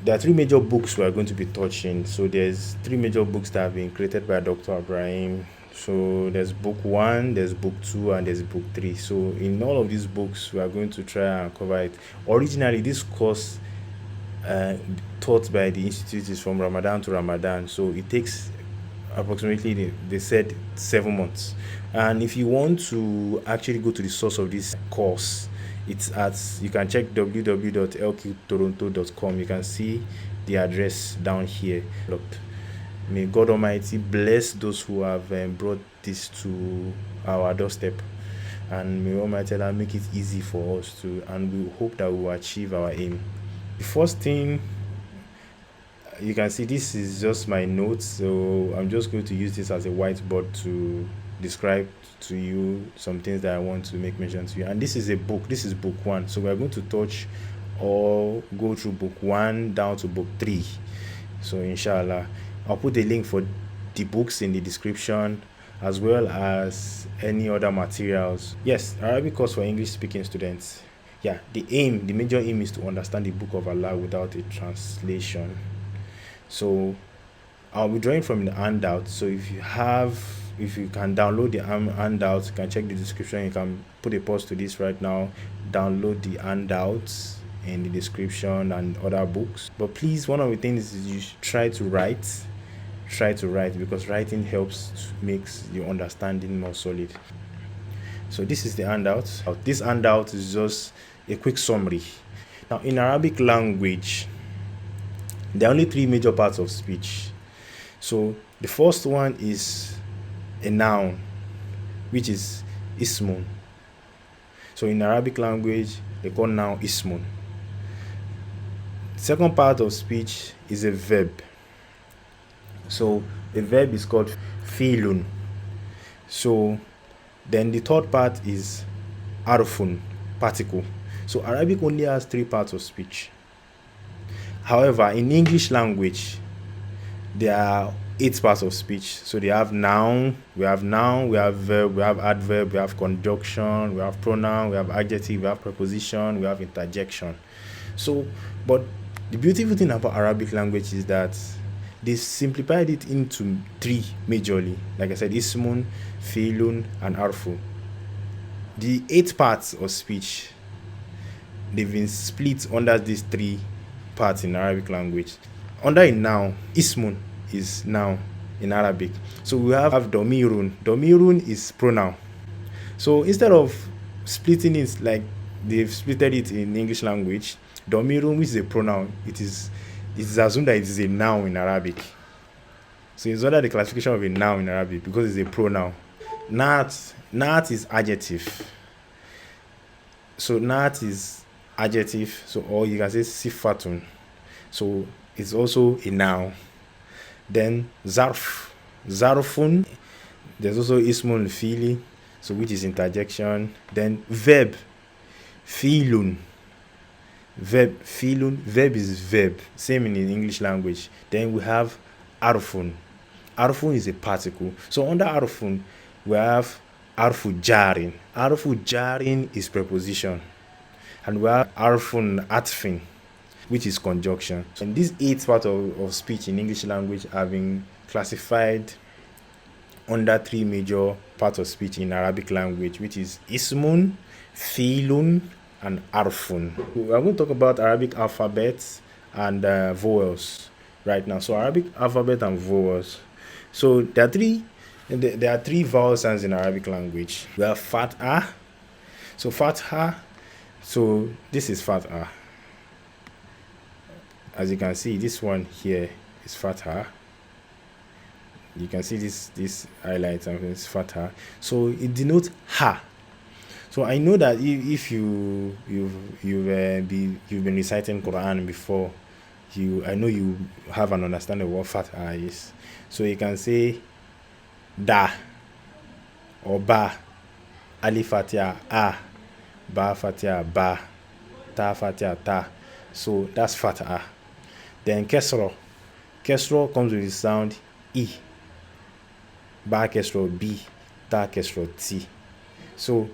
there are three major books we are going to be touching. So there's three major books that have been created by Dr. Ibrahim. So there's book one, there's book two, and there's book three. So in all of these books, we are going to try and cover it. Originally, this course taught by the institute is from Ramadan to Ramadan. So it takes approximately, they said, 7 months. And if you want to actually go to the source of this course, it's at, you can check www.lqtoronto.com. You can see the address down here. May God Almighty bless those who have brought this to our doorstep, and may Almighty Allah make it easy for us to, and we hope that we will achieve our aim. The first thing, you can see this is just my notes, so I'm just going to use this as a whiteboard to describe to you some things that I want to make mention to you. And this is a book, this is book one, so we're going to touch or go through book one down to book three. So inshallah, I'll put a link for the books in the description, as well as any other materials. Yes, Arabic course for English speaking students. Yeah, the major aim is to understand the book of Allah without a translation. So I'll be drawing from the handout. So if you can download the handout, you can check the description. You can put a pause to this right now, download the handouts in the description and other books. But please, one of the things is you should try to write, because writing helps, makes your understanding more solid. So this is the handout. This handout is just a quick summary. Now, in Arabic language, there are only three major parts of speech. So the first one is a noun, which is ismun. So in Arabic language, they call noun ismun. The second part of speech is a verb. So the verb is called fi'lun. So then the third part is arfun, particle. So Arabic only has three parts of speech. However, in English language, there are 8 parts of speech. So they have noun, we have verb, we have adverb, we have conjunction, we have pronoun, we have adjective, we have preposition, we have interjection. So, but the beautiful thing about Arabic language is that they simplified it into 3 majorly. Like I said, ismun, fi'lun, and arfu. The 8 parts of speech, they've been split under these 3 parts in Arabic language. Under a noun, ismun is noun in Arabic. So we have domirun. Domirun is pronoun. So instead of splitting it like they've splitted it in English language, domirun, which is a pronoun, it is assumed that it is a noun in Arabic. So it's under the classification of a noun in Arabic because it's a pronoun. Nat is adjective. So nat is adjective. So, or you can say sifatun. So it's also a noun. Then zarfun. There's also ismun fili, so which is interjection. Then verb, fi'lun. Verb is verb, same in the English language. Then we have arfun. Arfun is a particle. So under arfun, we have arfu jarin. Arfu jarin is preposition. And we have arfun atfin, which is conjunction. And these 8 parts of speech in English language have been classified under 3 major parts of speech in Arabic language, which is ismun, fi'lun, and arfun. We are going to talk about Arabic alphabets and vowels right now. So Arabic alphabet and vowels. So there are 3 vowel sounds in Arabic language. We have fatha. So fatha. So this is fatha. As you can see, this one here is fatha. You can see this highlight and it's fatha. So it denotes ha. So I know that if you've been reciting Qur'an before, I know you have an understanding of what fatha is. So you can say da or ba, alif fatha a, ba fatha ba, ta fatha ta. So that's fatha. Then kesro. Kesro comes with the sound e. Ba kesro b, ta kesro t. So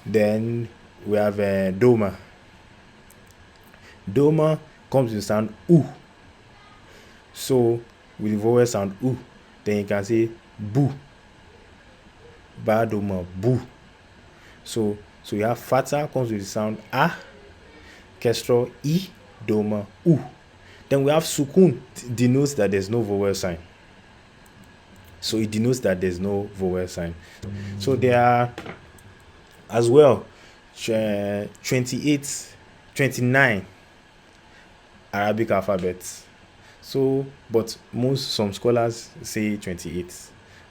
then we have doma. Doma comes with the sound oo. So with the vowel sound oo, then you can say boo, badoma, boo. So you have fatha comes with the sound ah, kestrel e, doma u. Then we have sukun, denotes that there's no vowel sign. So it denotes that there's no vowel sign. So there are as well 29 Arabic alphabets. So, but some scholars say 28,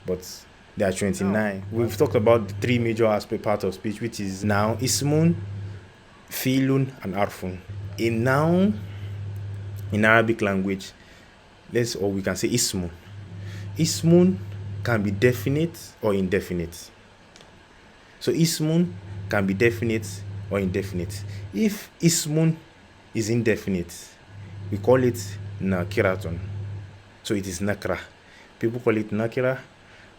but there are 29. We've talked about the three major parts of speech, which is noun, ismun, fi'lun, and arfun. A noun in Arabic language, or we can say ismun. Ismun can be definite or indefinite. So ismun can be definite or indefinite. If ismun is indefinite, we call it nakiratun. So it is nakra. People call it nakira,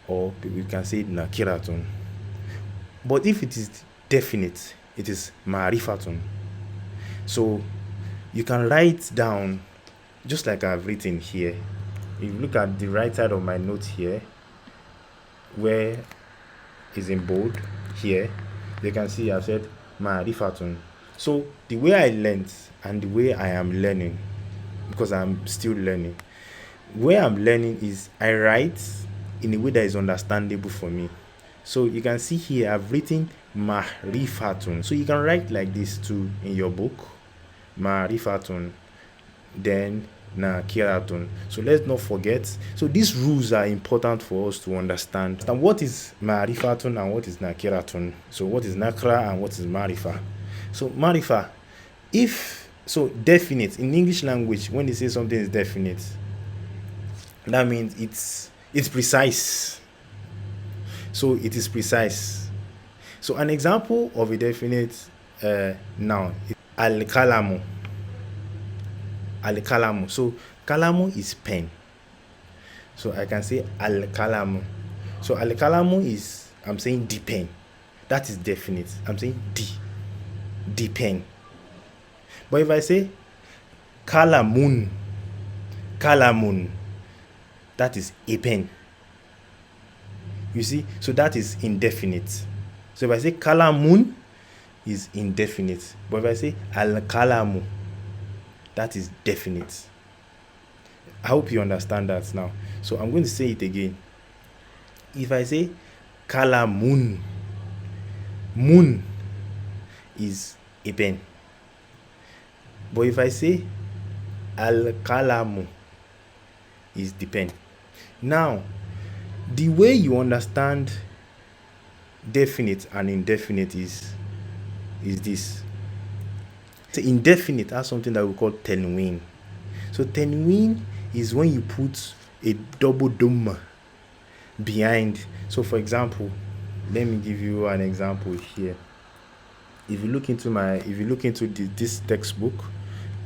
or we can say nakiratun. But if it is definite, it is ma'rifatun. So you can write down, just like I've written here. If you look at the right side of my note here, where is in bold here, you can see I've said ma'rifatun. So the way I learned and the way I am learning, because I'm still learning, where I'm learning is I write in a way that is understandable for me. So you can see here I've written ma'rifatun. So you can write like this too in your book, ma'rifatun, then nakiratun. So let's not forget. So these rules are important for us to understand. And what is ma'rifatun and what is nakiratun? So what is nakra and what is ma'rifa? So ma'rifa, definite in English language, when they say something is definite, that means it's precise. So it is precise. So an example of a definite noun is al-kalamu. Al-kalamu. So kalamu is pen. So I can say al-kalamu. So al-kalamu is, I'm saying the pen. That is definite. I'm saying the pen. But if I say kalamun, that is a pen. You see? So that is indefinite. So if I say kalamun is indefinite. But if I say al-kalamu, that is definite. I hope you understand that now. So I'm going to say it again. If I say kalamun, moon is a pen. But if I say al-kalamu is the pen. Now, the way you understand definite and indefinite is this. So indefinite has something that we call tenween. So tenween is when you put a double dhamma behind. So for example, let me give you an example here. If you look into this textbook,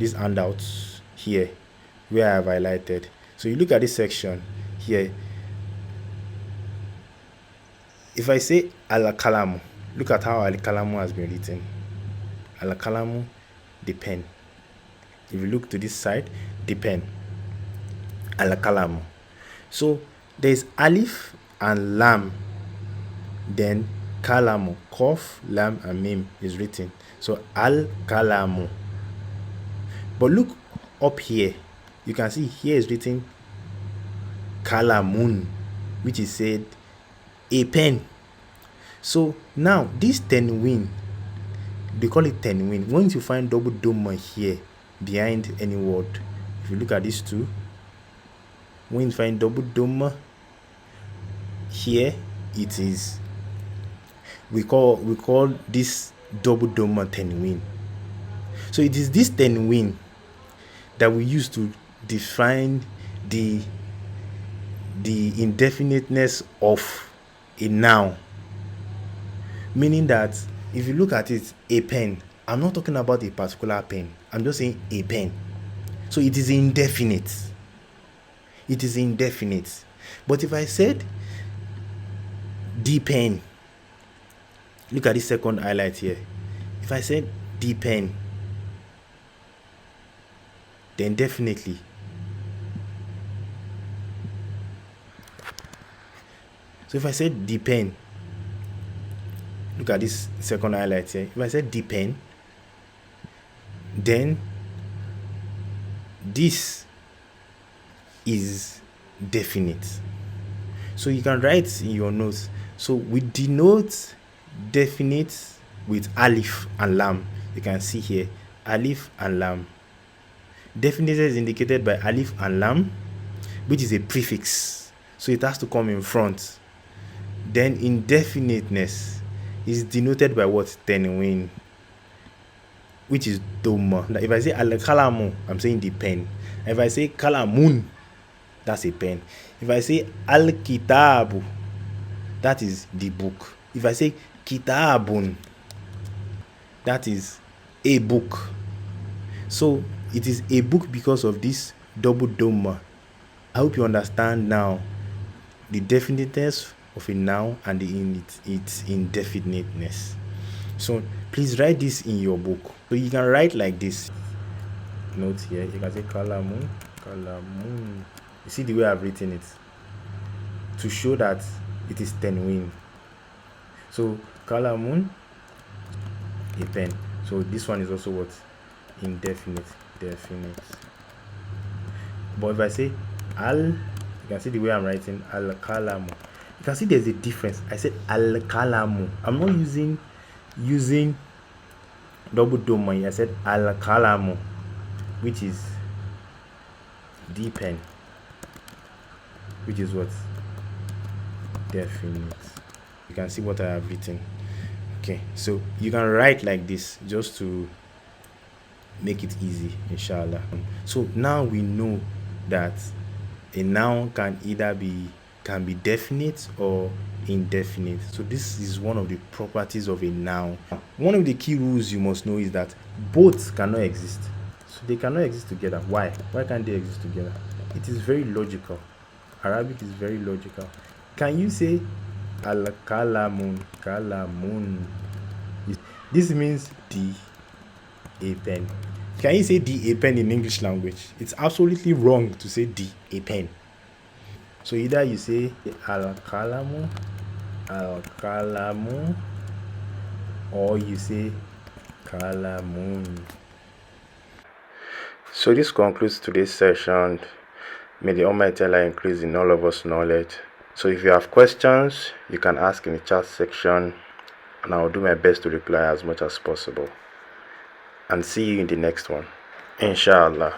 this handout here, where I have highlighted. So you look at this section here. If I say al-kalamu, look at how al-kalamu has been written. Al-kalamu, the pen. If you look to this side, the pen. Al-kalamu. So there is alif and lam. Then kalamu, kof, lam, and mim is written. So al-kalamu. But look up here. You can see here is written kalamun, which is said a pen. So now this tenween, they call it tenween. Once you find double dhamma here behind any word, if you look at these two, when you find double dhamma here, it is we call this double dhamma tenween. So it is this tenween that we use to define the indefiniteness of a noun. Meaning that if you look at it, a pen, I'm not talking about a particular pen. I'm just saying a pen. So it is indefinite. It is indefinite. But if I said the pen, look at this second highlight here. If I said the pen, then definitely. So if I say depend, look at this second highlight here. If I say depend, then this is definite. So you can write in your notes. So we denote definite with alif and lam. You can see here alif and lam. Definite is indicated by alif and lam, which is a prefix, so it has to come in front. Then indefiniteness is denoted by what? Tenwin, which is doma. If I say al-kalamu, I'm saying the pen. If I say kalamun, that's a pen. If I say al-kitabu, that is the book. If I say kitabun, that is a book. So it is a book because of this double doma. I hope you understand now the definiteness of a noun and its indefiniteness. So please write this in your book. So you can write like this. Note here, you can say kalamun, kalamun. You see the way I've written it to show that it is tenwin. So kalamun, a pen. So this one is also what? Indefinite, definite. But if I say al, you can see the way I'm writing al kalamu. You can see there's a difference. I said al kalamu. I'm not using double doma. I said al kalamu, which is the pen, which is what? Definite. You can see what I have written. Okay, so you can write like this just to make it easy, inshallah. So now we know that a noun can either be definite or indefinite. So this is one of the properties of a noun. One of the key rules you must know is that both cannot exist. So they cannot exist together. Why can't they exist together? It is very logical. Arabic is very logical. Can you say al kalamun, kalamun? This means the a pen. Can you say the a pen in English language? It's absolutely wrong to say the a pen. So either you say al kalamu, or you say kalamun. So this concludes today's session. May the Almighty Allah increase in all of us knowledge. So if you have questions, you can ask in the chat section, and I will do my best to reply as much as possible. And see you in the next one, inshallah.